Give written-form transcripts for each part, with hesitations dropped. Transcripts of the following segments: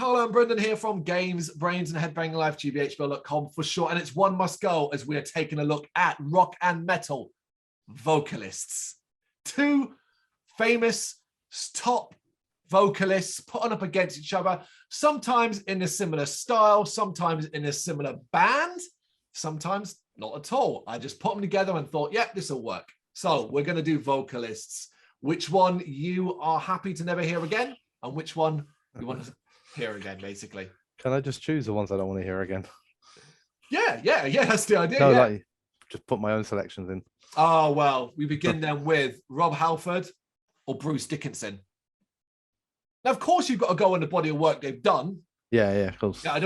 Carlo and Brendan here from Games, Brains and Head-Banging Life, gbhblofficial.com for short. And it's one must go as we are taking a look at rock and metal vocalists. Two famous top vocalists put on up against each other, sometimes in a similar style, sometimes in a similar band, sometimes not at all. I just put them together and thought, yeah, this will work. So we're going to do vocalists. Which one you are happy to never hear again, and which one you want to hear again, basically. Can I just choose the ones I don't want to hear again? Yeah, that's the idea. No, yeah. like just put my own selections in. Oh, well, we begin then with Rob Halford or Bruce Dickinson. Now, of course, you've got to go on the body of work they've done. Yeah, of course. Yeah,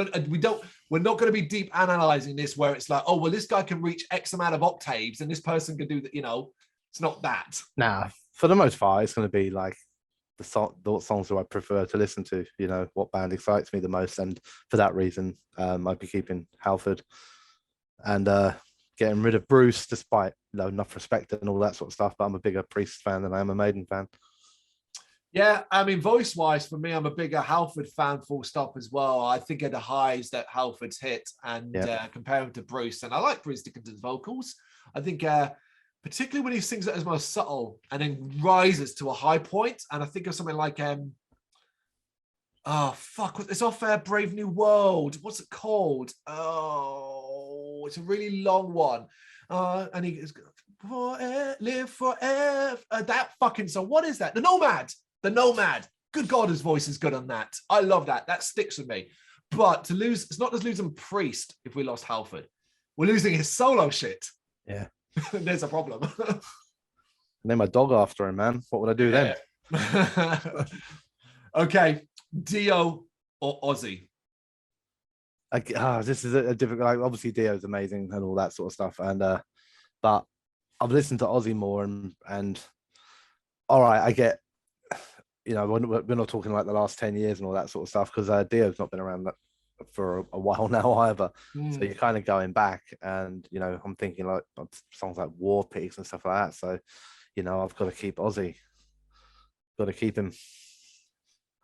we're not going to be deep analyzing this where it's like, oh, well, this guy can reach X amount of octaves and this person can do that, it's not that. Nah, for the most part, it's going to be like the songs that I prefer to listen to, what band excites me the most. And for that reason, I'd be keeping Halford and getting rid of Bruce, despite enough respect and all that sort of stuff. But I'm a bigger Priest fan than I am a Maiden fan. Yeah, I mean, voice-wise, for me, I'm a bigger Halford fan, full stop as well. I think of the highs that Halford's hit and compare him to Bruce. And I like Bruce Dickinson's vocals. I think particularly when he sings it as most subtle and then rises to a high point. And I think of something like, it's off Brave New World. What's it called? Oh, it's a really long one. And he goes, live forever. That fucking song. What is that? The Nomad. Good God, his voice is good on that. I love that. That sticks with me. But to lose, it's not just losing Priest if we lost Halford. We're losing his solo shit. Yeah. There's a problem. Name my dog after him, man. What would I do then? Okay. Dio or Ozzy? This is a difficult. Like, obviously, Dio's amazing and all that sort of stuff. And but I've listened to Ozzy more, and all right, I get. We're not talking like the last 10 years and all that sort of stuff, because Dio's not been around for a while now either. So you're kind of going back, and I'm thinking like songs like War Pigs and stuff like that. So I've got to keep Ozzy. Got to keep him.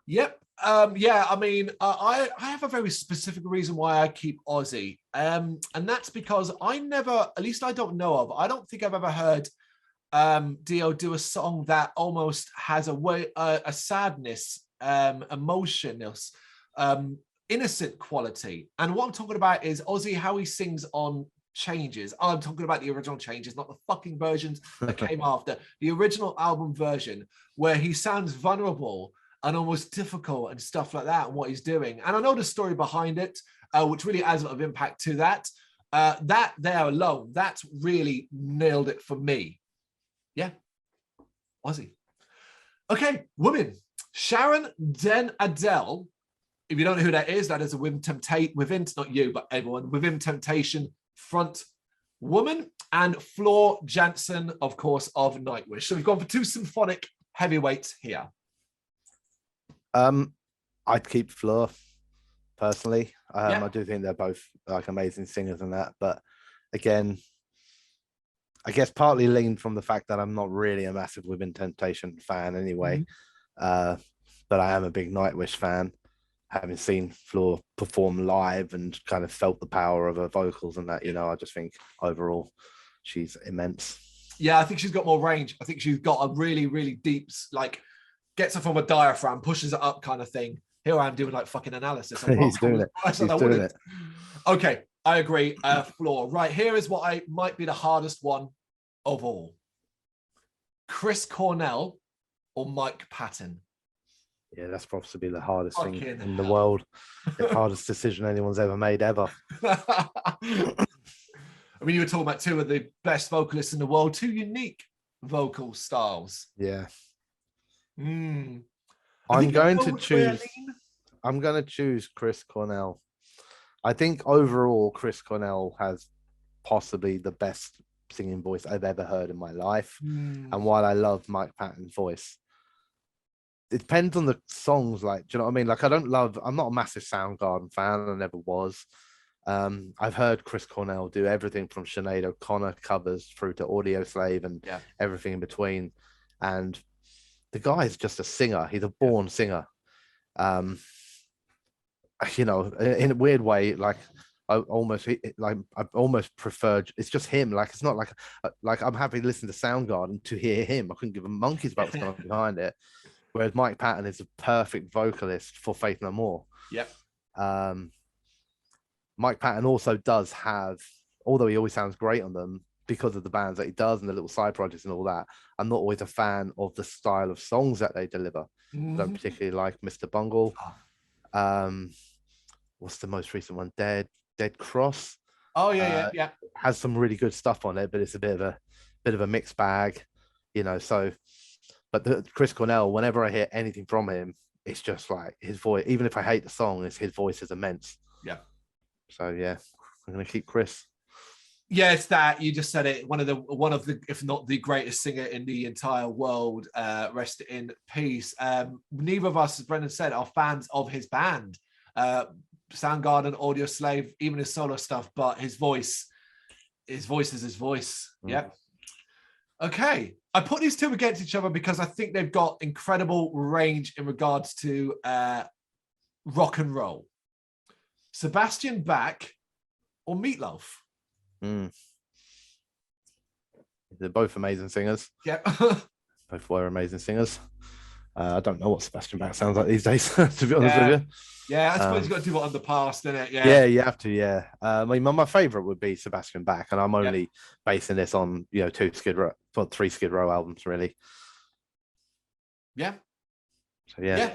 Yep. I mean, I have a very specific reason why I keep Ozzy, and that's because I don't think I've ever heard Dio do a song that almost has a sadness, emotionless, innocent quality. And what I'm talking about is Ozzy, how he sings on Changes. I'm talking about the original Changes, not the fucking versions that came after. The original album version, where he sounds vulnerable and almost difficult and stuff like that, and what he's doing. And I know the story behind it, which really adds a lot of impact to that. That there alone, that's really nailed it for me. Yeah, Ozzy. Okay, women. Sharon Den Adele. If you don't know who that is a within not you, but everyone, within Temptation front woman. And Floor Jansen, of course, of Nightwish. So we've gone for two symphonic heavyweights here. I'd keep Floor, personally. I do think they're both like amazing singers and that. But again, I guess partly leaned from the fact that I'm not really a massive Within Temptation fan anyway. But I am a big Nightwish fan, having seen Floor perform live and kind of felt the power of her vocals and that, I just think overall she's immense. Yeah, I think she's got more range. I think she's got a really, really deep, like, gets her from a diaphragm, pushes it up kind of thing. Here I am doing like fucking analysis. He's doing it. He's doing it. Okay, I agree. Floor. Right, here is what might be the hardest one of all. Chris Cornell or Mike Patton? Yeah, that's possibly the hardest thing in the world. The hardest decision anyone's ever made, ever. I mean, you were talking about two of the best vocalists in the world, two unique vocal styles. Yeah. I'm going to choose Chris Cornell. I think overall, Chris Cornell has possibly the best singing voice I've ever heard in my life. And while I love Mike Patton's voice, it depends on the songs. Like, do you know what I mean? Like, I'm not a massive Soundgarden fan. I never was. I've heard Chris Cornell do everything from Sinead O'Connor covers through to Audio Slave and everything in between. And the guy is just a singer. He's a born singer. you know, in a weird way, like I almost preferred. It's just him. Like it's not like I'm happy to listen to Soundgarden to hear him. I couldn't give a monkey's about what's going on behind it. Whereas Mike Patton is a perfect vocalist for Faith No More. Yep. Mike Patton also does have, although he always sounds great on them because of the bands that he does and the little side projects and all that, I'm not always a fan of the style of songs that they deliver. I don't particularly like Mr. Bungle. What's the most recent one? Dead Cross. Oh yeah. Has some really good stuff on it, but it's a bit of a mixed bag, you know. So, but Chris Cornell, whenever I hear anything from him, it's just like his voice. Even if I hate the song, his voice is immense. Yeah. So yeah, I'm gonna keep Chris. Yeah, it's that. You just said it. One of the, if not the greatest singer in the entire world. Rest in peace. Neither of us, as Brendan said, are fans of his band. Soundgarden, Audio Slave, even his solo stuff, but his voice is his voice. Yep. Okay. I put these two against each other because I think they've got incredible range in regards to rock and roll. Sebastian Back or Meatloaf? They're both amazing singers. Yep. Both were amazing singers. I don't know what Sebastian Back sounds like these days, to be honest with you. Yeah, I suppose you've got to do what on the past, innit? Yeah, you have to, yeah. I mean, my favourite would be Sebastian Back, and I'm only basing this on, you know, 3 Skid Row albums, really. Yeah. So, yeah.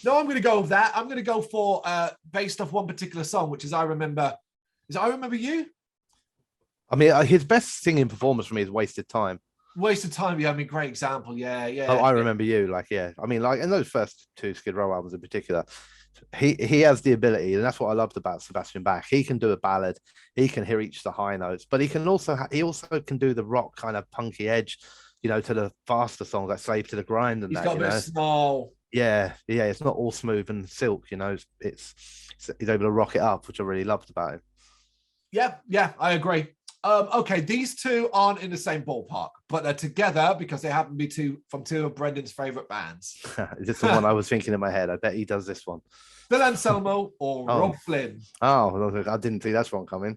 No, I'm going to go with that. I'm going to go for, based off one particular song, which is I Remember. Is it I Remember You? I mean, his best singing performance for me is Wasted Time. Wasted Time, yeah, I mean, great example. Yeah. Oh, I Remember You, like, yeah. I mean, like, in those first 2 Skid Row albums in particular, he has the ability, and that's what I loved about Sebastian Back. He can do a ballad, he can reach the high notes, but he also can do the rock kind of punky edge, you know, to the faster songs like Slave to the Grind and He's got a bit of snarl. Yeah, it's not all smooth and silk, you know. He's able to rock it up, which I really loved about him. Yeah, I agree. Okay, these two aren't in the same ballpark, but they're together because they happen to be from two of Brendan's favorite bands. Is this the one I was thinking in my head? I bet he does this one. Phil Anselmo or Rob Flynn? Oh, I didn't see that one coming.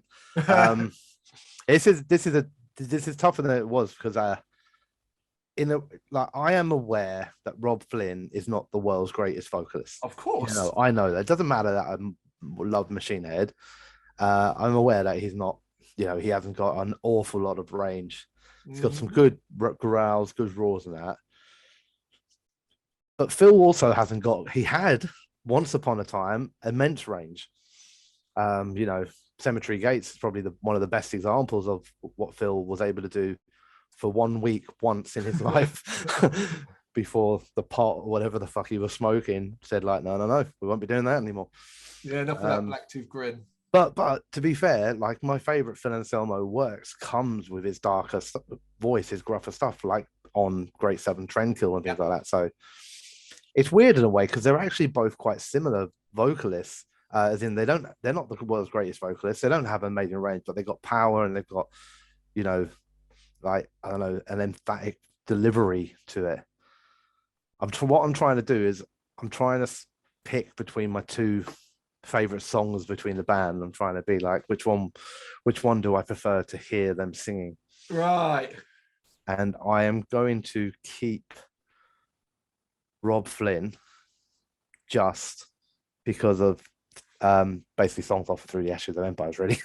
This is tougher than it was because I am aware that Rob Flynn is not the world's greatest vocalist. Of course, you know, I know that. It doesn't matter that I love Machine Head. I'm aware that he's not. You know, he hasn't got an awful lot of range. He's got some good growls, good roars and that. But Phil also hasn't got, he had once upon a time immense range. You know, Cemetery Gates is probably one of the best examples of what Phil was able to do for 1 week once in his life before the pot or whatever the fuck he was smoking said like, no, we won't be doing that anymore. Yeah, enough of that black tooth grin. But to be fair, like my favorite Phil Anselmo works comes with his darker voice, his gruffer stuff, like on Great Southern Trendkill and things like that. So it's weird in a way because they're actually both quite similar vocalists, as in they're not the world's greatest vocalists. They don't have amazing range, but they've got power and they've got, you know, like I don't know, an emphatic delivery to it. What I'm trying to do is I'm trying to pick between my 2 favorite songs between the band. I'm trying to be like, which one do I prefer to hear them singing? Right. And I am going to keep Rob Flynn just because of basically songs off Through the Ashes of Empires, really.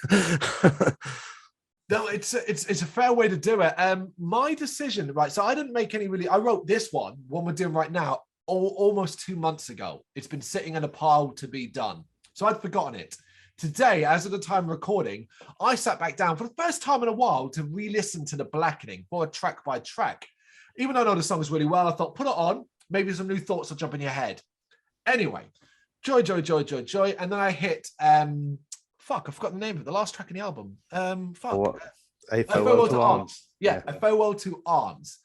No, it's a fair way to do it. My decision, right? So I didn't make any really. I wrote this one we're doing right now, almost 2 months ago. It's been sitting in a pile to be done. So I'd forgotten it. Today, as of the time of recording, I sat back down for the first time in a while to re-listen to The Blackening for a track by track. Even though I know the songs really well, I thought, put it on. Maybe some new thoughts will jump in your head. Anyway, Joy. And then I hit, I forgot the name of it. The last track in the album. A Farewell to Arms. Yeah, A Farewell to Arms.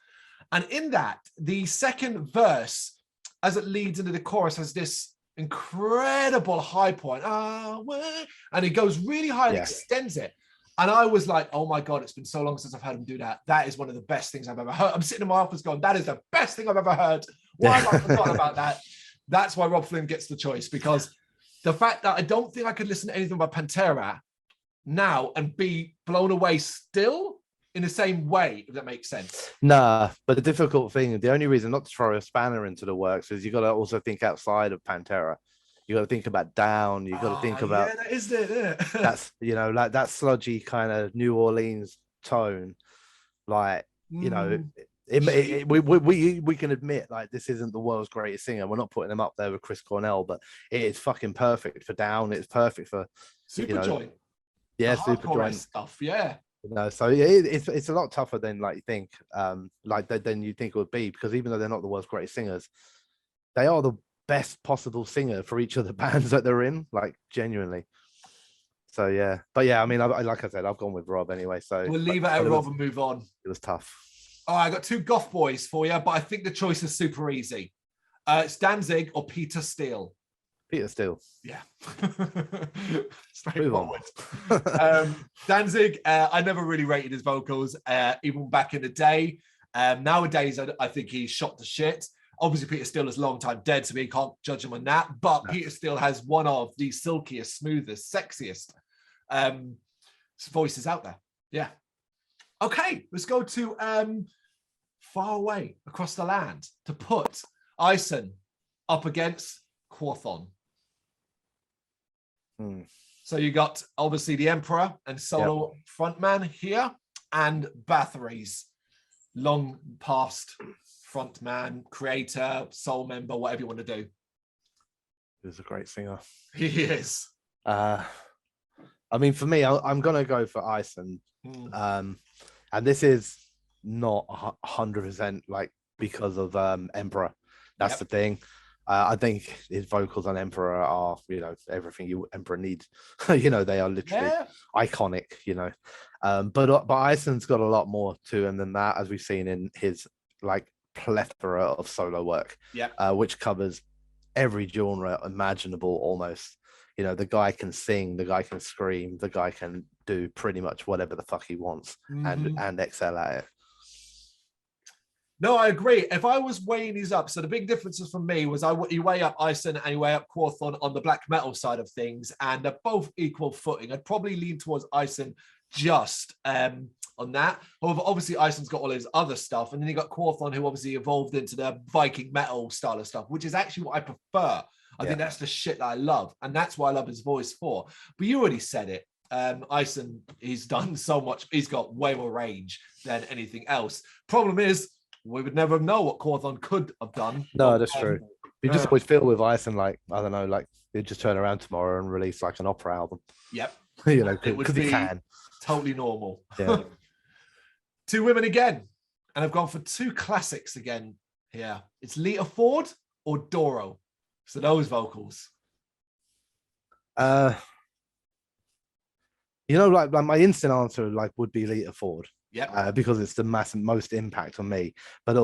And in that, the second verse, as it leads into the chorus, has this incredible high point, and it goes really high and extends it. And I was like, oh my God, it's been so long since I've heard him do that. That is one of the best things I've ever heard. I'm sitting in my office going, that is the best thing I've ever heard. Why have I forgotten about that? That's why Rob Flynn gets the choice, because the fact that I don't think I could listen to anything by Pantera now and be blown away still in the same way, if that makes sense. Nah, but the difficult thing, the only reason not to throw a spanner into the works is you got to also think outside of Pantera. You got to think about Down. You got to think about that is it. Yeah. That's like that sludgy kind of New Orleans tone, like we can admit like this isn't the world's greatest singer. We're not putting them up there with Chris Cornell, but it is fucking perfect for Down. It's perfect for Superjoint. Yeah, Superjoint stuff. Yeah. So it's a lot tougher than like you think, than you think it would be, because even though they're not the world's greatest singers, they are the best possible singer for each of the bands that they're in, like genuinely. So yeah, but yeah, I mean, like I said, I've gone with Rob anyway. So we'll leave it at Rob and move on. It was tough. All right, I got two goth boys for you, but I think the choice is super easy. Stanzig or Peter Steele. Peter Steele. Yeah. Straightforward. Stanzig, I never really rated his vocals, even back in the day. Nowadays, I think he's shot to shit. Obviously, Peter Steele is a long time dead, so we can't judge him on that. But no. Peter Steele has one of the silkiest, smoothest, sexiest voices out there. Yeah. Okay, let's go to far away across the land to put Ison up against Quarthorn. So you got obviously the Emperor and solo frontman here, and Bathory's long past frontman, creator, soul member, whatever you want to do. He's a great singer. He is. I mean, for me, I'm gonna go for Ison. And this is not 100% like because of Emperor. That's the thing. I think his vocals on Emperor are, everything Emperor needs. They are literally iconic. But Ison's got a lot more to him than that, as we've seen in his like plethora of solo work. Which covers every genre imaginable almost. The guy can sing, the guy can scream, the guy can do pretty much whatever the fuck he wants and excel at it. No, I agree. If I was weighing these up, so the big differences for me was you weigh up Ison and you weigh up Quarthorn on the black metal side of things, and they're both equal footing. I'd probably lean towards Ison just on that. However, obviously Ison's got all his other stuff, and then you got Quarthorn, who obviously evolved into the Viking metal style of stuff, which is actually what I prefer. I think that's the shit that I love, and that's why I love his voice for. But you already said it. Ison, he's done so much. He's got way more range than anything else. Problem is, we would never know what Quarthorn could have done. No, that's true. You just always feel with Ison, like, I don't know, like he'd just turn around tomorrow and release like an opera album. Yep. Because he can. Totally normal. Yeah. Two women again. And I've gone for two classics again here. It's Lita Ford or Doro. So those vocals. Like my instant answer would be Lita Ford. Yeah. Because it's the most impact on me. But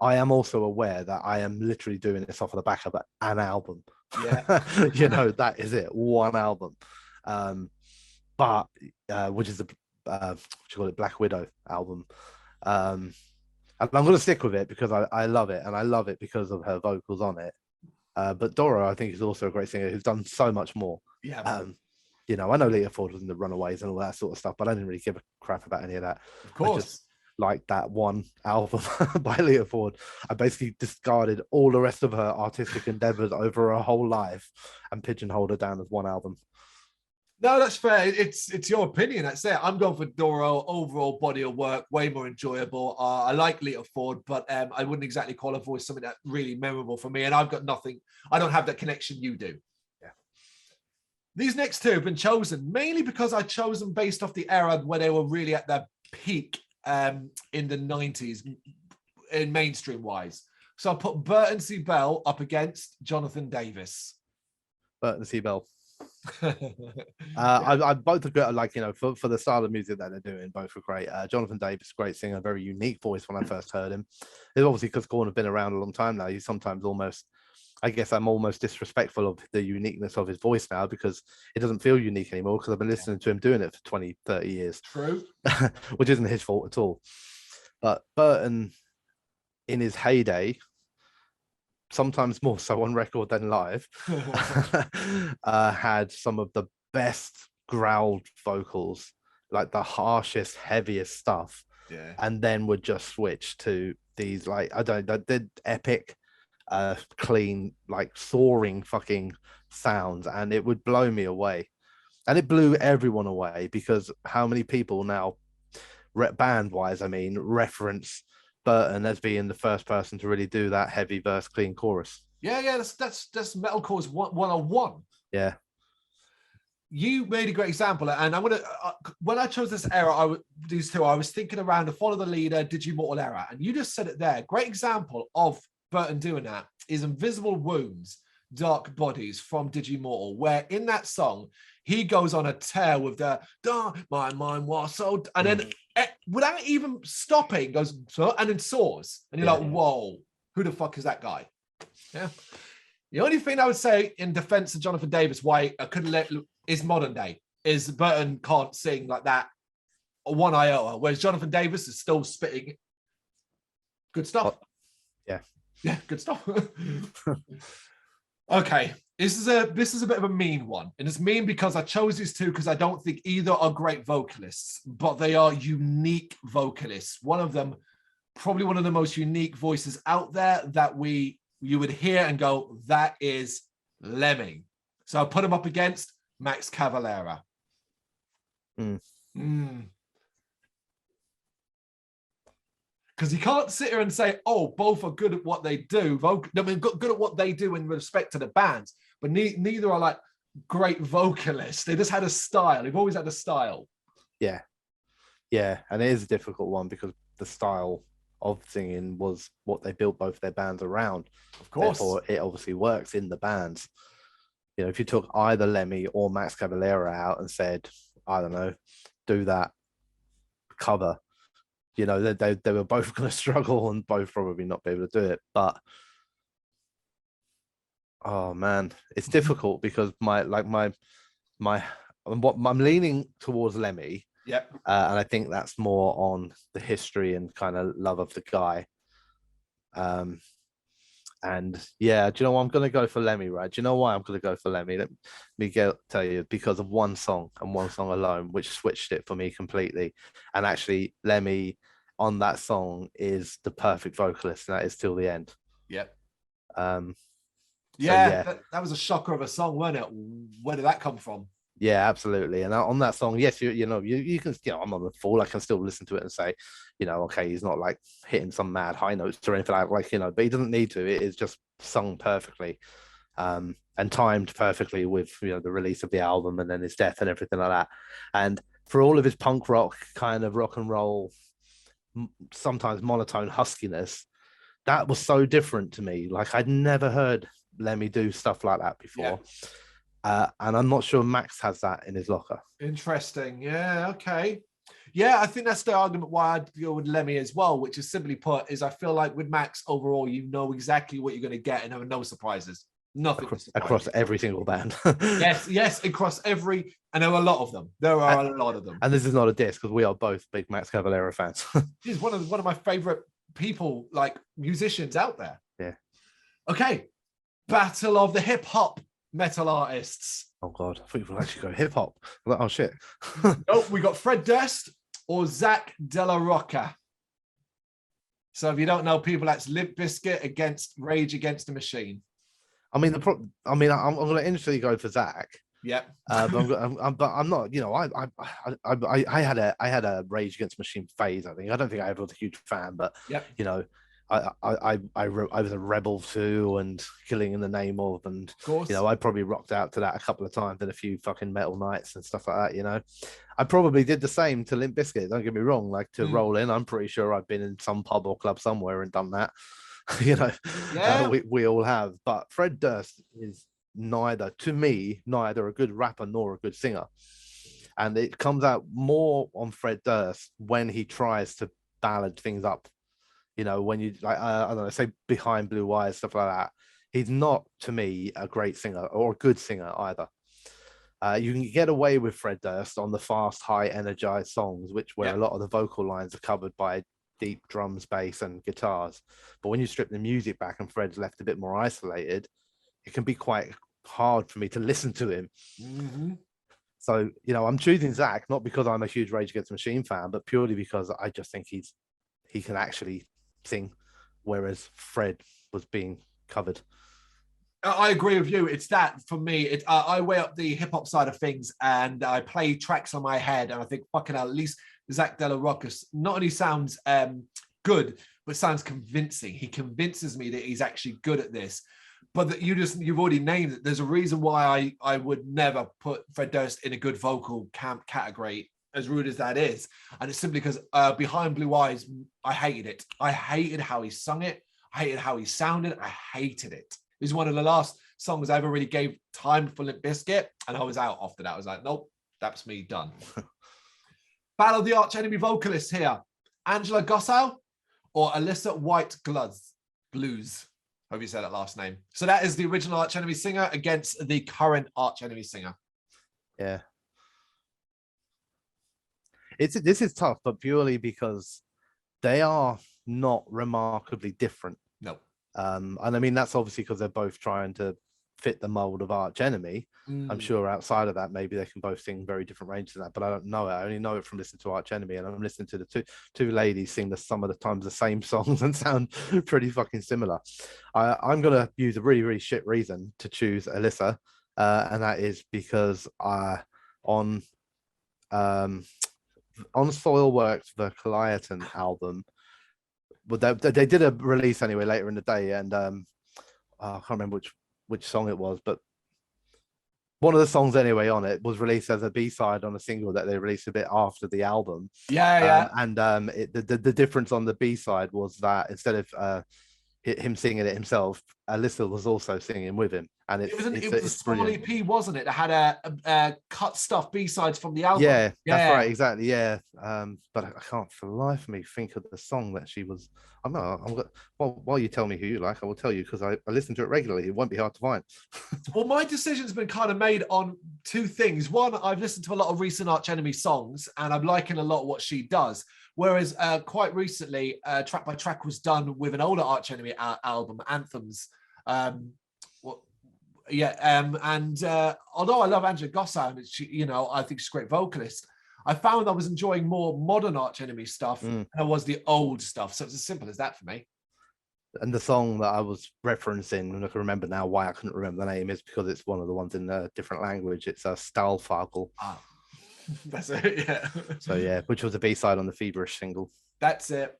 I am also aware that I am literally doing this off of the back of an album. Yeah. That is it. One album. Which is the Black Widow album. And I'm going to stick with it because I love it, and I love it because of her vocals on it. But Doro, I think, is also a great singer who's done so much more. Yeah. I know Lita Ford was in the Runaways and all that sort of stuff, but I didn't really give a crap about any of that. Of course. I just liked that one album by Lita Ford. I basically discarded all the rest of her artistic endeavors over her whole life and pigeonholed her down as one album. No, that's fair. It's your opinion. That's it. I'm going for Doro. Overall body of work, way more enjoyable. I like Lita Ford, but I wouldn't exactly call her voice something that's really memorable for me. And I've got nothing. I don't have that connection you do. Yeah. These next two have been chosen mainly because I chose them based off the era where they were really at their peak in the 90s, in mainstream wise. So I put Burton C. Bell up against Jonathan Davis. Burton C. Bell. I both agree, for the style of music that they're doing, both are great. Jonathan Davis, great singer, very unique voice when I first heard him. It's obviously because Korn have been around a long time now. He's sometimes I'm almost disrespectful of the uniqueness of his voice now because it doesn't feel unique anymore because I've been listening to him doing it for 20, 30 years. True. Which isn't his fault at all. But Burton, in his heyday, sometimes more so on record than live, had some of the best growled vocals, like the harshest, heaviest stuff. Yeah. And then would just switch to these, like, I don't know, the epic, clean, like soaring fucking sounds, and it would blow me away. And it blew everyone away, because how many people now, band wise, I mean, reference Burton as being the first person to really do that heavy verse, clean chorus. Yeah, that's metalcore's 101. Yeah. You made a great example, and I'm gonna when I chose this era, these two, I was thinking around the Follow the Leader, Digimortal era, and you just said it there. Great example of Burton doing that is Invisible Wounds, Dark Bodies from Digimortal, where in that song he goes on a tear with the my mind was so, and then without even stopping goes and then soars, and you're like, whoa, who the fuck is that guy? Yeah. The only thing I would say in defense of Jonathan Davis, why I couldn't let is modern day, is Burton can't sing like that one iota, whereas Jonathan Davis is still spitting good stuff. Yeah, good stuff. Okay, this is a bit of a mean one, and it's mean because I chose these two because I don't think either are great vocalists, but they are unique vocalists. One of them, probably one of the most unique voices out there that you would hear and go, that is Lemmy. So I put him up against Max Cavalera. Because you can't sit here and say, oh, both are good at what they do. I mean, good at what they do in respect to the bands, but neither are like great vocalists. They just had a style. They've always had a style. Yeah. Yeah. And it is a difficult one because the style of singing was what they built both their bands around. Of course. Therefore, it obviously works in the bands. You know, if you took either Lemmy or Max Cavalera out and said, I don't know, do that cover, you know, they were both going to struggle and both probably not be able to do it. But oh man, it's difficult because I'm leaning towards Lemmy. Yep. And I think that's more on the history and kind of love of the guy. And yeah, do you know what? I'm going to go for Lemmy, right? Do you know why I'm going to go for Lemmy? Let me tell you, because of one song and one song alone, which switched it for me completely. And actually, Lemmy on that song is the perfect vocalist, and that is Till the End. Yep. Yeah. That was a shocker of a song, wasn't it? Where did that come from? Yeah, absolutely. And on that song, yes, you can, I'm not a fool. I can still listen to it and say, okay, he's not like hitting some mad high notes or anything like, but he doesn't need to. It is just sung perfectly, and timed perfectly with, the release of the album and then his death and everything like that. And for all of his punk rock kind of rock and roll, sometimes monotone huskiness, that was so different to me. Like I'd never heard Lemmy do stuff like that before. Yeah. And I'm not sure Max has that in his locker. Interesting. Yeah, okay. Yeah, I think that's the argument why I'd go with Lemmy as well, which is simply put, is I feel like with Max overall, you know exactly what you're going to get and there are no surprises. Nothing across every single band. yes, across every, and there are a lot of them. There are a lot of them. And this is not a diss because we are both big Max Cavalera fans. He's one of my favorite people, like musicians out there. Yeah. Okay. Battle of the hip hop metal artists. Oh god, I thought you would actually go hip hop. Oh shit. We got Fred Durst or Zach De La Rocha. So if you don't know people, that's Limp Bizkit against Rage Against the Machine. I mean, I'm going to instantly go for Zach. Yep. But I'm not. I had a Rage Against the Machine phase. I don't think I ever was a huge fan, but yep. I was a rebel too, and Killing in the Name of, and I probably rocked out to that a couple of times at a few fucking metal nights and stuff like that. I probably did the same to Limp Bizkit. Don't get me wrong. Like to Roll In, I'm pretty sure I've been in some pub or club somewhere and done that. We all have. But Fred Durst is neither a good rapper nor a good singer, and it comes out more on Fred Durst when he tries to ballad things up. When you like, I don't know, say Behind Blue Eyes, stuff like that. He's not, to me, a great singer or a good singer either. You can get away with Fred Durst on the fast, high, energized songs, where a lot of the vocal lines are covered by deep drums, bass, and guitars. But when you strip the music back and Fred's left a bit more isolated, it can be quite hard for me to listen to him. Mm-hmm. So, you know, I'm choosing Zach, not because I'm a huge Rage Against the Machine fan, but purely because I just think he can actually sing, whereas Fred was being covered. I agree with you. It's that for me. I weigh up the hip hop side of things, and I play tracks on my head, and I think fucking hell, at least Zach De La Rocca not only sounds good, but sounds convincing. He convinces me that he's actually good at this. But that you've already named it. There's a reason why I would never put Fred Durst in a good vocal camp category, as rude as that is. And it's simply because Behind Blue Eyes, I hated it. I hated how he sung it. I hated how he sounded. I hated it. It was one of the last songs I ever really gave time for Limp Bizkit, and I was out after that. I was like, nope, that's me done. Battle of the Arch Enemy vocalists here. Angela Gossel or Alyssa Whiteglove? Blues. Hope you said that last name. So that is the original Arch Enemy singer against the current Arch Enemy singer. Yeah. This is tough, but purely because they are not remarkably different. No. And I mean, that's obviously because they're both trying to fit the mold of Arch Enemy. I'm sure outside of that, maybe they can both sing very different ranges of that, but I don't know it. I only know it from listening to Arch Enemy, and I'm listening to the two ladies sing some of the times the same songs and sound pretty fucking similar. I'm going to use a really, really shit reason to choose Alyssa, and that is because on Soilworks, the Caliaton album, but they did a release anyway later in the day, and I can't remember which song it was, but one of the songs anyway on it was released as a B-side on a single that they released a bit after the album. The difference on the B-side was that instead of him singing it himself, Alyssa was also singing with him, and it was a small EP, wasn't it? It had a cut stuff B-sides from the album. Yeah, that's right, exactly. Yeah, but I can't for the life of me think of the song that she was. While you tell me who you like, I will tell you, because I listen to it regularly. It won't be hard to find. Well, my decision's been kind of made on two things. One, I've listened to a lot of recent Arch Enemy songs, and I'm liking a lot what she does. Whereas quite recently, Track by Track was done with an older Arch Enemy album, Anthems. Although I love Angela Gossel, and she, I think she's a great vocalist, I found I was enjoying more modern Arch Enemy stuff than I was the old stuff. So it's as simple as that for me. And the song that I was referencing, and I can remember now why I couldn't remember the name, is because it's one of the ones in a different language. It's a Stahlfagel. Ah, that's it, yeah. So yeah, which was a B-side on the Feverish single. That's it.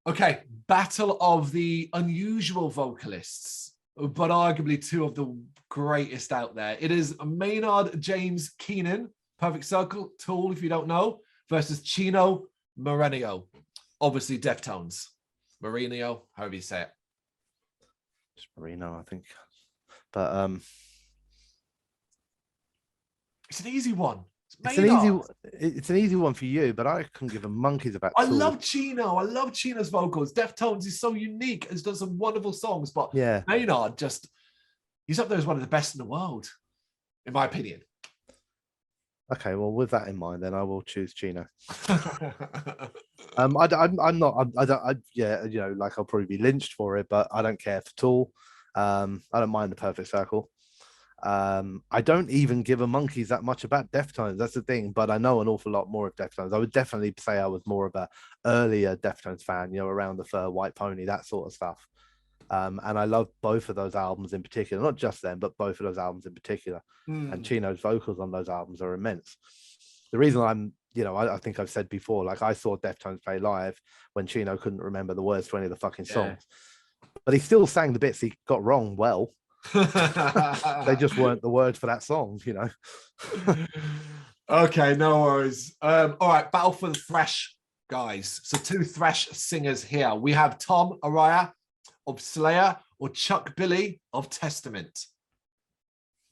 Okay, Battle of the Unusual Vocalists, but arguably two of the greatest out there. It is Maynard James Keenan, Perfect Circle, Tool, if you don't know, versus Chino Moreno. Obviously, Deftones. Moreno, however you say it. Just Moreno, I think. But it's an easy one. It's an easy one for you, but I couldn't give a monkeys about Tool. I love Chino. I love Chino's vocals. Deftones is so unique. Has done some wonderful songs, but yeah, Maynard he's up there as one of the best in the world, in my opinion. Okay, well, with that in mind, then I will choose Chino. I'm not. I'll probably be lynched for it, but I don't care for Tool. I don't mind the Perfect Circle. I don't even give a monkeys that much about Deftones. That's the thing, but I know an awful lot more of Deftones. I would definitely say I was more of a earlier Deftones fan, around the Fur, White Pony, that sort of stuff. And I love both of those albums in particular, not just them, but both of those albums in particular. And Chino's vocals on those albums are immense. The reason I think I've said before, like I saw Deftones play live when Chino couldn't remember the words to any of the fucking songs, but he still sang the bits he got wrong well. They just weren't the words for that song, Okay, no worries. All right, battle for the thrash guys. So two thrash singers here. We have Tom Araya of Slayer or Chuck Billy of Testament.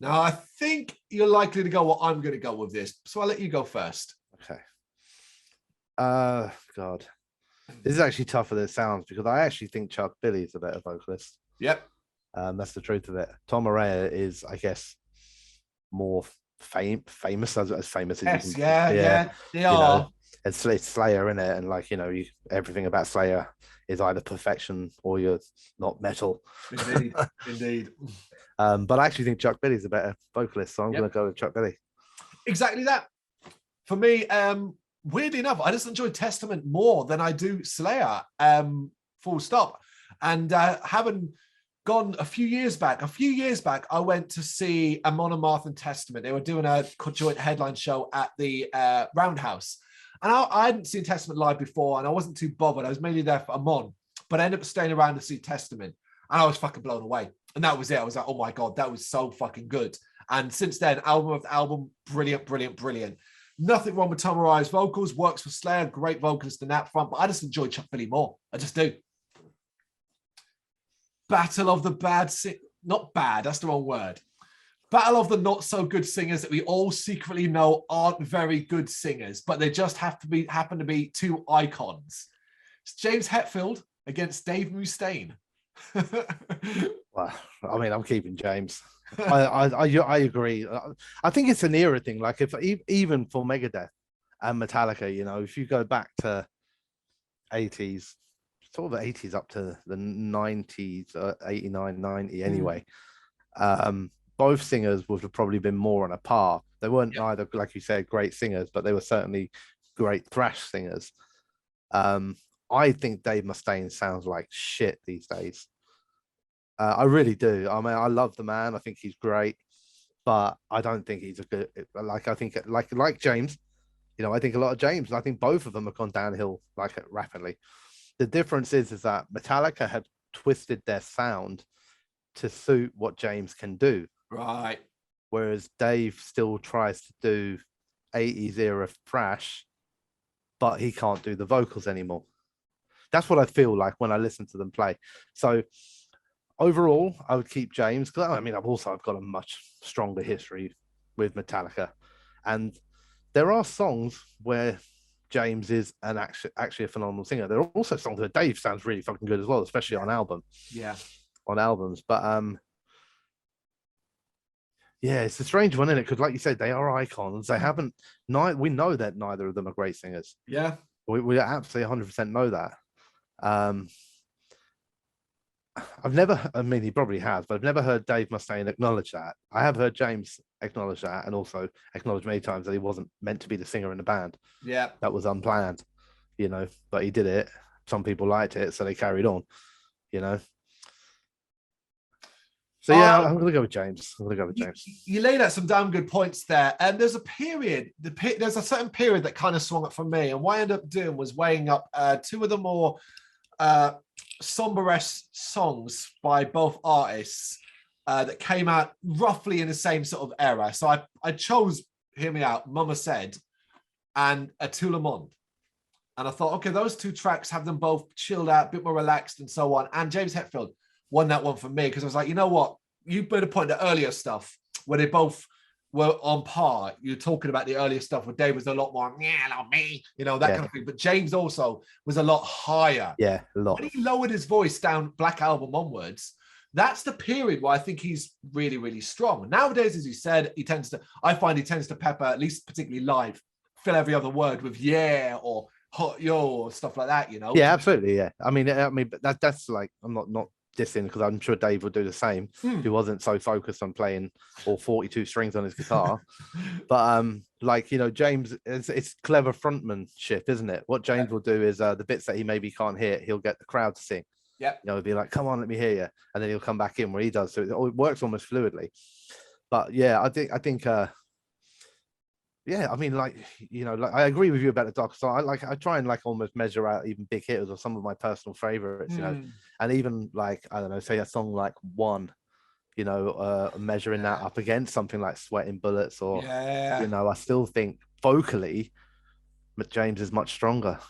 Now, I think you're likely to go what I'm going to go with this, so I'll let you go first. Okay. God. This is actually tougher than it sounds, because I actually think Chuck Billy is a better vocalist. Yep. That's the truth of it. Tom Araya is, I guess, more famous as famous as yes, yeah, they are. it's Slayer in it, and like everything about Slayer is either perfection or you're not metal. Indeed, indeed. But I actually think Chuck Billy's a better vocalist, so I'm going to go with Chuck Billy. Exactly that. For me, weirdly enough, I just enjoy Testament more than I do Slayer. Full stop. And having gone a few years back, I went to see Amon Amarth and Testament. They were doing a joint headline show at the Roundhouse. And I hadn't seen Testament live before, and I wasn't too bothered. I was mainly there for Amon, but I ended up staying around to see Testament. And I was fucking blown away. And that was it. I was like, oh my God, that was so fucking good. And since then, album after album, brilliant, brilliant, brilliant. Nothing wrong with Tom Arai's vocals, works for Slayer, great vocalist in that front, but I just enjoy Chuck Billy more. I just do. Battle of the bad, not bad, that's the wrong word. Battle of the not so good singers that we all secretly know aren't very good singers, but they just happen to be two icons. It's James Hetfield against Dave Mustaine. Well, I mean, I'm keeping James. I agree. I think it's an era thing. Like even for Megadeth and Metallica, if you go back to 80s, sort of 80s up to the 90s, 89, 90 anyway, both singers would have probably been more on a par. They weren't either, like you said, great singers, but they were certainly great thrash singers. I think Dave Mustaine sounds like shit these days. I really do. I mean, I love the man. I think he's great, but I don't think he's a good. I think like James. I think a lot of James. I think both of them have gone downhill rapidly. The difference is that Metallica have twisted their sound to suit what James can do. Right. Whereas Dave still tries to do 80s era thrash, but he can't do the vocals anymore. That's what I feel like when I listen to them play. So overall, I would keep James, because I mean, I've got a much stronger history with Metallica, and there are songs where James is actually a phenomenal singer. There are also songs where Dave sounds really fucking good as well, especially on albums. But yeah, it's a strange one, isn't it? Because like you said, they are icons. They haven't. We know that neither of them are great singers. Yeah, we absolutely 100% know that. I've never, I mean, he probably has, but I've never heard Dave Mustaine acknowledge that. I have heard James acknowledge that, and also acknowledge many times that he wasn't meant to be the singer in the band. Yeah. That was unplanned, but he did it. Some people liked it, so they carried on, So yeah, I'm going to go with James. You laid out some damn good points there. And there's a period, there's a certain period that kind of swung up for me. And what I ended up doing was weighing up two of the more somber-esque songs by both artists that came out roughly in the same sort of era. So I chose, hear me out, Mama Said and A Tout Le Monde. And I thought, okay, those two tracks have them both chilled out, a bit more relaxed and so on. And James Hetfield won that one for me, because I was like, you know what? You made a point of the earlier stuff where they both were on par. You're talking about the earlier stuff where Dave was a lot more, me, that kind of thing. But James also was a lot higher. Yeah, a lot. When he lowered his voice down Black Album onwards, that's the period where I think he's really, really strong. Nowadays, as you said, I find he tends to pepper, at least particularly live, fill every other word with yeah or hot yo or stuff like that, Yeah, absolutely, yeah. I mean, but that's like, I'm not dissing, because I'm sure Dave would do the same if he wasn't so focused on playing all 42 strings on his guitar. But James, it's clever frontmanship, isn't it? What James will do is the bits that he maybe can't hear, he'll get the crowd to sing. Yeah, he'll be like, come on, let me hear you, and then he'll come back in where he does. So it works almost fluidly. But yeah, I think yeah, I mean, I agree with you about the Dark Side. I try and almost measure out even big hitters or some of my personal favorites, and even I don't know, say a song like One, measuring that up against something like Sweating Bullets, or I still think vocally, James is much stronger.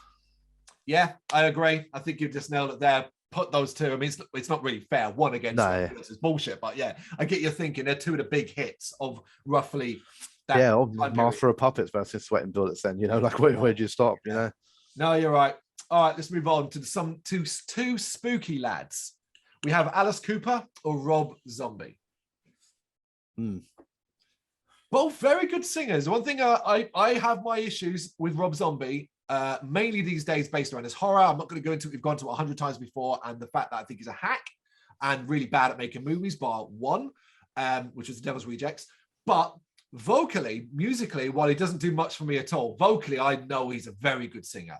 Yeah, I agree. I think you've just nailed it there. Put those two. I mean, it's not really fair. One against Bullets is bullshit, but yeah, I get you thinking they're two of the big hits of roughly. Master of Puppets versus Sweating Bullets. Then where'd you stop? No, you're right. All right, let's move on to two spooky lads. We have Alice Cooper or Rob Zombie. Both very good singers. One thing I have my issues with Rob Zombie mainly these days based around his horror. I'm not going to go into it. We've gone to it 100 times before, and the fact that I think he's a hack and really bad at making movies, bar one, which is The Devil's Rejects. But vocally, musically, while he doesn't do much for me at all, vocally, I know he's a very good singer.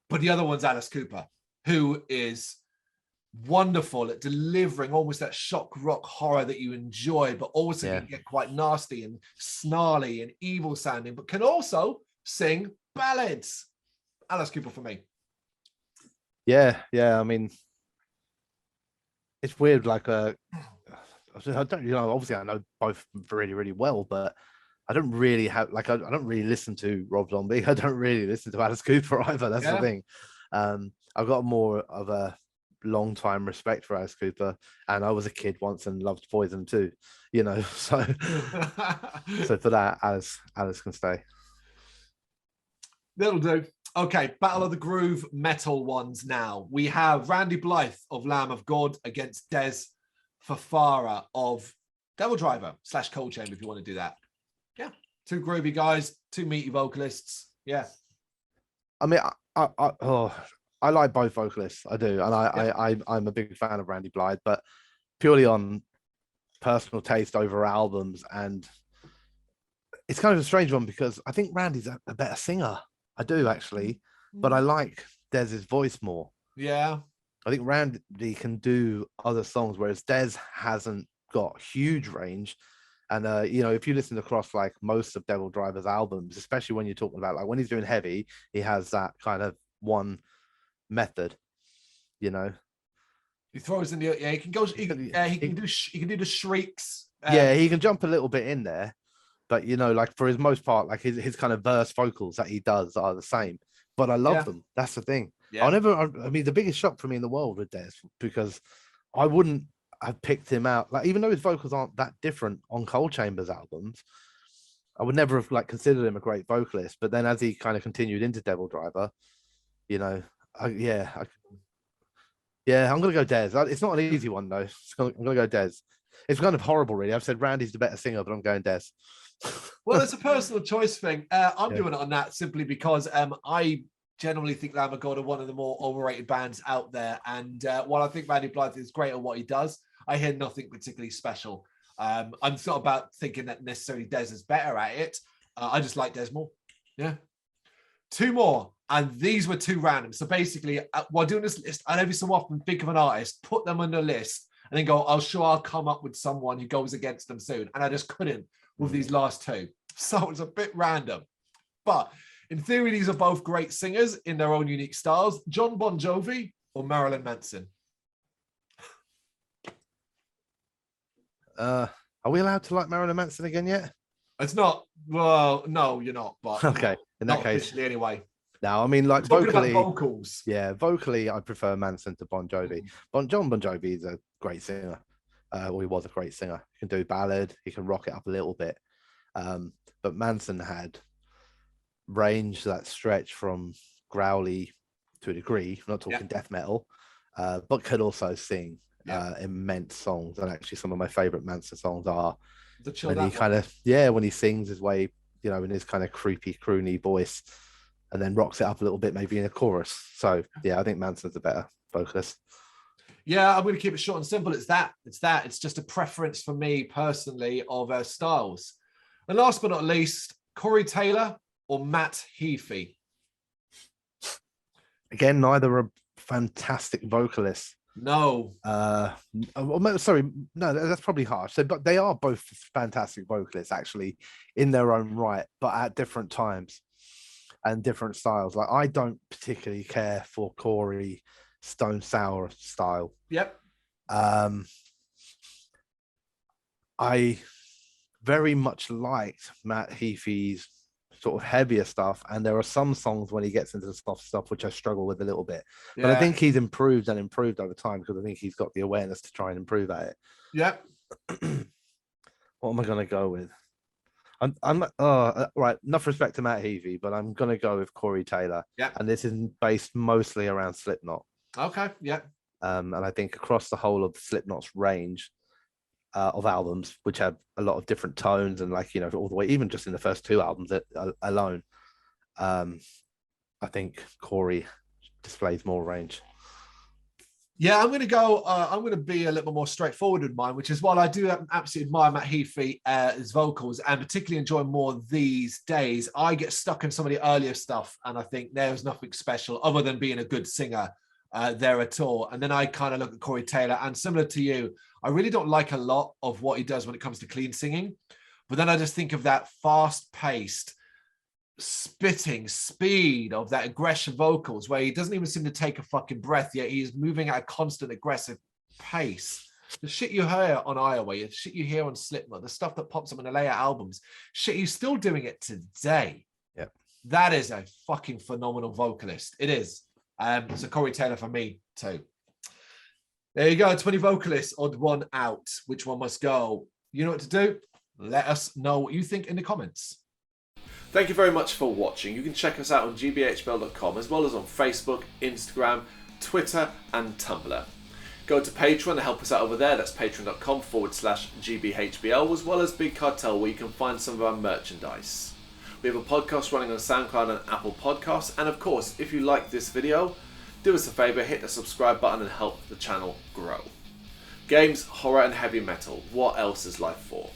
But the other one's Alice Cooper, who is wonderful at delivering almost that shock rock horror that you enjoy, but also can get quite nasty and snarly and evil sounding, but can also sing ballads. Alice Cooper for me. Yeah. I mean, it's weird. Like, I don't, obviously I know both really, really well, but I don't really have, like, I don't really listen to Rob Zombie. I don't really listen to Alice Cooper either. That's the thing. I've got more of a long time respect for Alice Cooper, and I was a kid once and loved Poison too, so so for that, Alice can stay. That'll do. Okay, Battle of the Groove metal ones now. We have Randy Blythe of Lamb of God against Deez Fafara of Devil Driver / Cold Chamber, if you want to do that. Yeah, two groovy guys, two meaty vocalists. Yeah. I mean, I like both vocalists. I do. And I'm a big fan of Randy Blythe, but purely on personal taste over albums. And it's kind of a strange one because I think Randy's a better singer. I do actually, but I like Dez's voice more. Yeah. I think Randy can do other songs, whereas Deez hasn't got huge range. And, if you listen across like most of Devil Driver's albums, especially when you're talking about like when he's doing heavy, he has that kind of one method, He throws in the he can go. He can do the shrieks. He can jump a little bit in there, but like for his most part, like his kind of verse vocals that he does are the same. But I love them. That's the thing. Yeah. I mean, the biggest shock for me in the world with Deez, because I wouldn't have picked him out. Like, even though his vocals aren't that different on Cold Chamber's albums, I would never have like considered him a great vocalist. But then as he kind of continued into Devil Driver, I'm gonna go Deez. It's not an easy one though. I'm gonna go Deez. It's kind of horrible, really. I've said Randy's the better singer, but I'm going Deez. Well, it's a personal choice thing. I'm doing it on that simply because I generally think Lamb of God are one of the more overrated bands out there. And while I think Randy Blythe is great at what he does, I hear nothing particularly special. I'm not about thinking that necessarily Deez is better at it. I just like Deez more. Yeah. Two more. And these were two random. So basically, while doing this list, I'd every so often think of an artist, put them on the list, and then go, I'll come up with someone who goes against them soon. And I just couldn't with these last two. So it's a bit random. But in theory, these are both great singers in their own unique styles. John Bon Jovi or Marilyn Manson? Are we allowed to like Marilyn Manson again yet? It's not. Well, no, you're not. But okay, in that case, officially anyway. No, I mean, like vocally, vocals. Yeah, vocally, I prefer Manson to Bon Jovi. John Bon Jovi is a great singer. He was a great singer. He can do ballad. He can rock it up a little bit. But Manson had range that stretch from growly to a degree. I'm not talking death metal, but could also sing immense songs. And actually, some of my favorite Manson songs are when he kind of when he sings his way, in his kind of creepy, croony voice, and then rocks it up a little bit, maybe in a chorus. So I think Manson's a better vocalist. Yeah, I'm going to keep it short and simple. It's that. It's just a preference for me personally of styles. And last but not least, Corey Taylor or Matt Heafy? Again, neither are fantastic vocalists. No. Sorry, no, that's probably harsh. But they are both fantastic vocalists, actually, in their own right, but at different times and different styles. Like, I don't particularly care for Corey Stone Sour style. Yep. I very much liked Matt Heafy's sort of heavier stuff, and there are some songs when he gets into the soft stuff which I struggle with a little bit. But I think he's improved over time, because I think he's got the awareness to try and improve at it. Yep. What am I going to go with? I'm right. Enough respect to Matt Heafy, but I'm going to go with Corey Taylor. Yeah. And this is based mostly around Slipknot. Okay. Yeah. And I think across the whole of Slipknot's range of albums, which have a lot of different tones, and all the way, even just in the first two albums alone, I think Corey displays more range. Yeah, I'm going to go. I'm going to be a little bit more straightforward with mine, which is while I do absolutely admire Matt Heafy's vocals and particularly enjoy more these days, I get stuck in some of the earlier stuff, and I think there's nothing special other than being a good singer there at all. And then I kind of look at Corey Taylor, and similar to you, I really don't like a lot of what he does when it comes to clean singing. But then I just think of that fast-paced, spitting speed of that aggression vocals where he doesn't even seem to take a fucking breath, yet he's moving at a constant aggressive pace. The shit you hear on Iowa, the shit you hear on Slipknot, the stuff that pops up in the later albums, shit, he's still doing it today. Yeah, that is a fucking phenomenal vocalist. It is. So Corey Taylor for me too. There you go, 20 vocalists, odd one out. Which one must go? You know what to do? Let us know what you think in the comments. Thank you very much for watching. You can check us out on gbhbl.com as well as on Facebook, Instagram, Twitter and Tumblr. Go to Patreon to help us out over there. That's patreon.com/gbhbl, as well as Big Cartel, where you can find some of our merchandise. We have a podcast running on SoundCloud and Apple Podcasts. And of course, if you like this video, do us a favour, hit the subscribe button and help the channel grow. Games, horror and heavy metal. What else is life for?